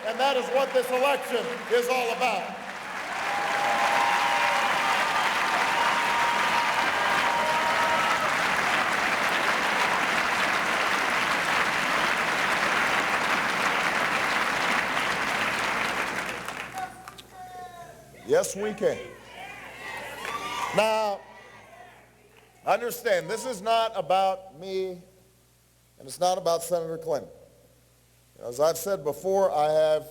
and that is what this election is all about. Yes, we can. Now, understand, this is not about me, and it's not about Senator Clinton. As I've said before, I have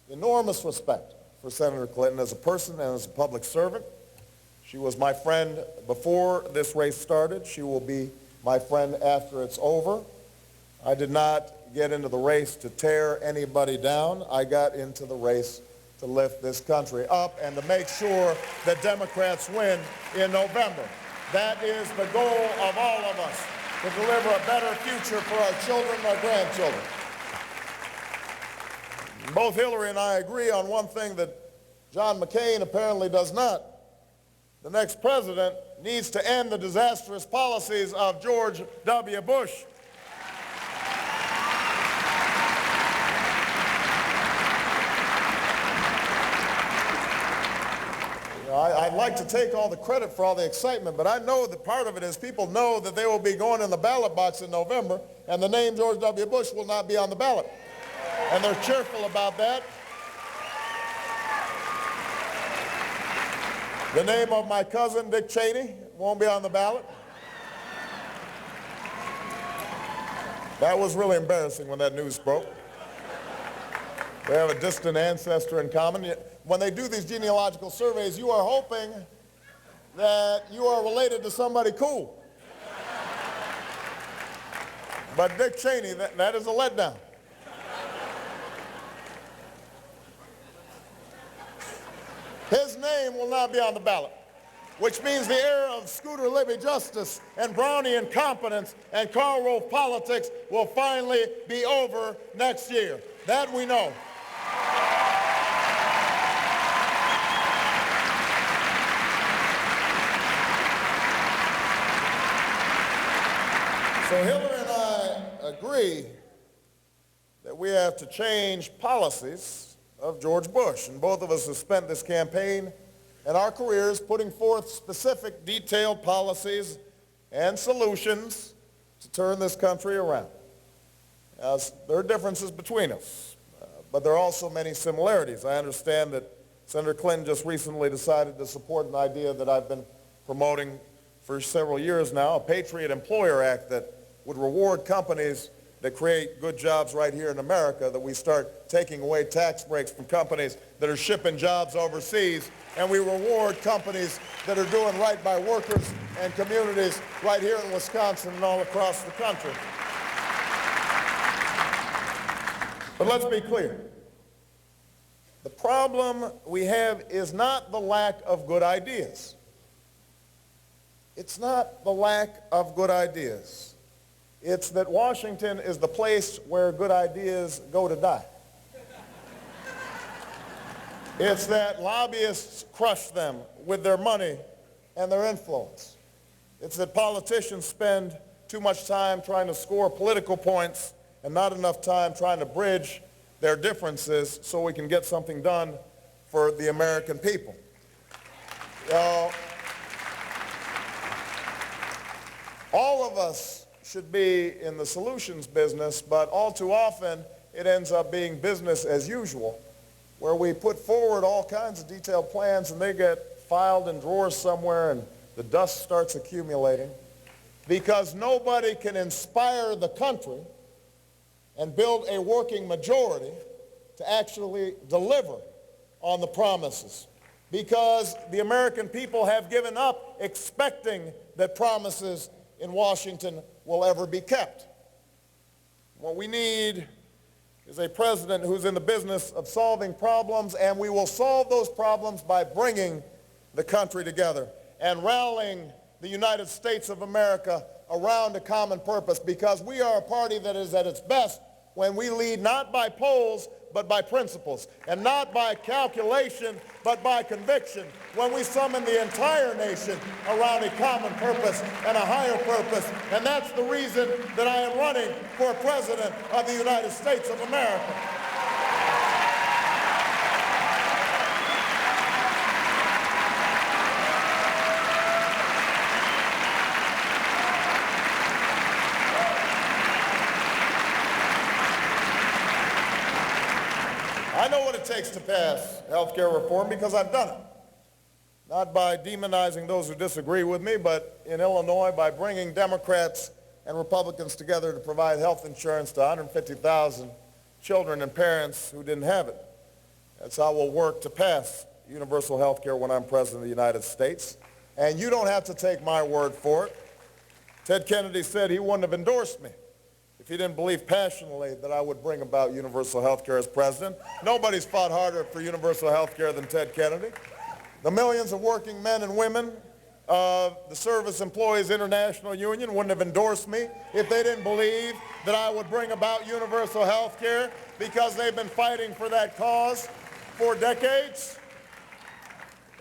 enormous respect for Senator Clinton as a person and as a public servant. She was my friend before this race started. She will be my friend after it's over. I did not get into the race to tear anybody down. I got into the race to lift this country up and to make sure that Democrats win in November. That is the goal of all of us, to deliver a better future for our children and our grandchildren. Both Hillary and I agree on one thing that John McCain apparently does not. The next president needs to end the disastrous policies of George W. Bush. I'd like to take all the credit for all the excitement, but I know that part of it is people know that they will be going in the ballot box in November, and the name George W. Bush will not be on the ballot. And they're cheerful about that. The name of my cousin, Dick Cheney, won't be on the ballot. That was really embarrassing when that news broke. We have a distant ancestor in common. When they do these genealogical surveys, you are hoping that you are related to somebody cool. But Dick Cheney, that is a letdown. His name will not be on the ballot, which means the era of Scooter Libby justice and Brownie incompetence and Karl Rove politics will finally be over next year. That we know. So Hillary and I agree that we have to change policies of George Bush. And both of us have spent this campaign and our careers putting forth specific, detailed policies and solutions to turn this country around. Now, there are differences between us, but there are also many similarities. I understand that Senator Clinton just recently decided to support an idea that I've been promoting for several years now, a Patriot Employer Act that would reward companies that create good jobs right here in America, that we start taking away tax breaks from companies that are shipping jobs overseas, and we reward companies that are doing right by workers and communities right here in Wisconsin and all across the country. But let's be clear. The problem we have is not the lack of good ideas. It's not the lack of good ideas. It's that Washington is the place where good ideas go to die. It's that lobbyists crush them with their money and their influence. It's that politicians spend too much time trying to score political points and not enough time trying to bridge their differences so we can get something done for the American people. All of us should be in the solutions business, but all too often it ends up being business as usual, where we put forward all kinds of detailed plans and they get filed in drawers somewhere and the dust starts accumulating because nobody can inspire the country and build a working majority to actually deliver on the promises, because the American people have given up expecting that promises in Washington will ever be kept. What we need is a president who's in the business of solving problems, and we will solve those problems by bringing the country together and rallying the United States of America around a common purpose, because we are a party that is at its best when we lead not by polls but by principles, and not by calculation but by conviction, when we summon the entire nation around a common purpose and a higher purpose. And that's the reason that I am running for President of the United States of America. I know what it takes to pass health care reform because I've done it. Not by demonizing those who disagree with me, but in Illinois by bringing Democrats and Republicans together to provide health insurance to 150,000 children and parents who didn't have it. That's how we'll work to pass universal health care when I'm President of the United States. And you don't have to take my word for it. Ted Kennedy said he wouldn't have endorsed me if he didn't believe passionately that I would bring about universal health care as president. Nobody's fought harder for universal health care than Ted Kennedy. The millions of working men and women of the Service Employees International Union wouldn't have endorsed me if they didn't believe that I would bring about universal health care because they've been fighting for that cause for decades.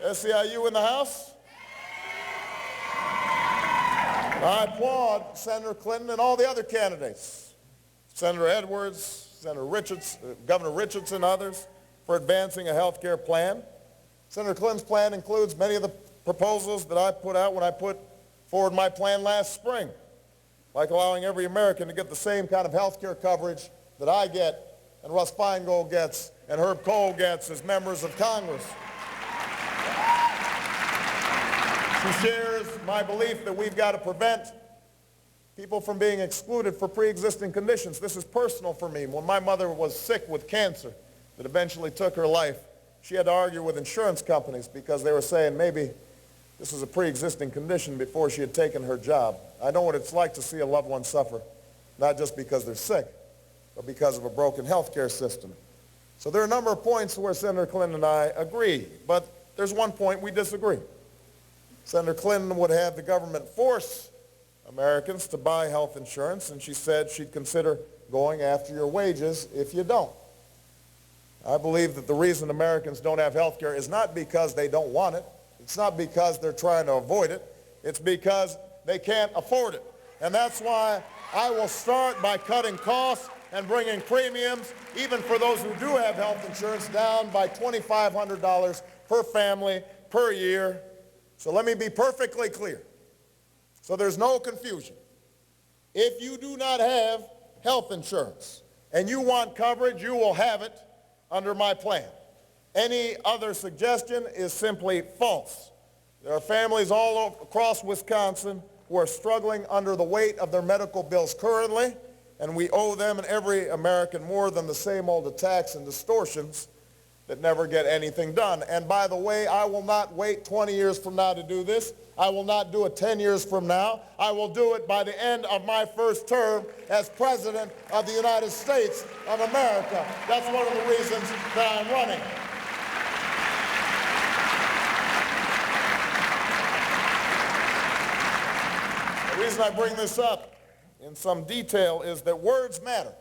SEIU in the House? I applaud Senator Clinton and all the other candidates, Senator Edwards, Senator Richards, Governor Richardson, and others, for advancing a health care plan. Senator Clinton's plan includes many of the proposals that I put out when I put forward my plan last spring, like allowing every American to get the same kind of health care coverage that I get and Russ Feingold gets and Herb Kohl gets as members of Congress. She shares my belief that we've got to prevent people from being excluded for pre-existing conditions. This is personal for me. When my mother was sick with cancer that eventually took her life, she had to argue with insurance companies because they were saying maybe this was a pre-existing condition before she had taken her job. I know what it's like to see a loved one suffer, not just because they're sick, but because of a broken health care system. So there are a number of points where Senator Clinton and I agree, but there's one point we disagree. Senator Clinton would have the government force Americans to buy health insurance, and she said she'd consider going after your wages if you don't. I believe that the reason Americans don't have health care is not because they don't want it. It's not because they're trying to avoid it. It's because they can't afford it. And that's why I will start by cutting costs and bringing premiums, even for those who do have health insurance, down by $2,500 per family per year. So let me be perfectly clear, so there's no confusion. If you do not have health insurance and you want coverage, you will have it under my plan. Any other suggestion is simply false. There are families all across Wisconsin who are struggling under the weight of their medical bills currently, and we owe them and every American more than the same old attacks and distortions that never get anything done. And by the way, I will not wait 20 years from now to do this. I will not do it 10 years from now. I will do it by the end of my first term as President of the United States of America. That's one of the reasons that I'm running. The reason I bring this up in some detail is that words matter.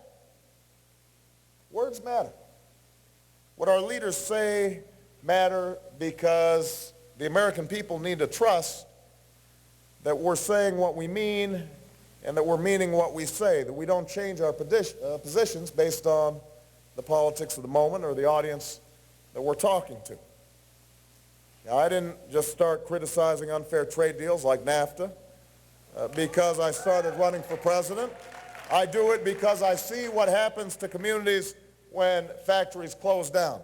Words matter. What our leaders say matter because the American people need to trust that we're saying what we mean and that we're meaning what we say, that we don't change our positions based on the politics of the moment or the audience that we're talking to. Now, I didn't just start criticizing unfair trade deals like NAFTA because I started running for president. I do it because I see what happens to communities when factories close down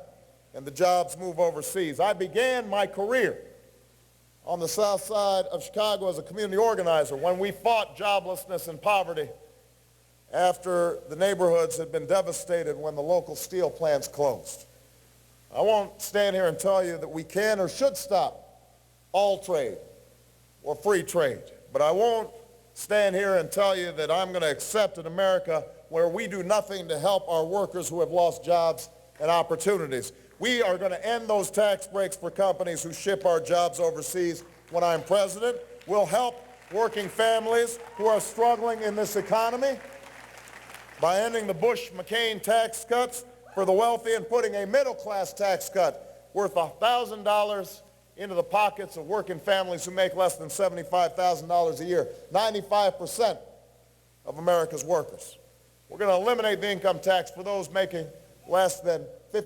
and the jobs move overseas. I began my career on the south side of Chicago as a community organizer when we fought joblessness and poverty after the neighborhoods had been devastated when the local steel plants closed. I won't stand here and tell you that we can or should stop all trade or free trade, but I won't stand here and tell you that I'm going to accept an America where we do nothing to help our workers who have lost jobs and opportunities. We are going to end those tax breaks for companies who ship our jobs overseas when I'm president. We'll help working families who are struggling in this economy by ending the Bush-McCain tax cuts for the wealthy and putting a middle-class tax cut worth $1,000 into the pockets of working families who make less than $75,000 a year, 95% of America's workers. We're going to eliminate the income tax for those making less than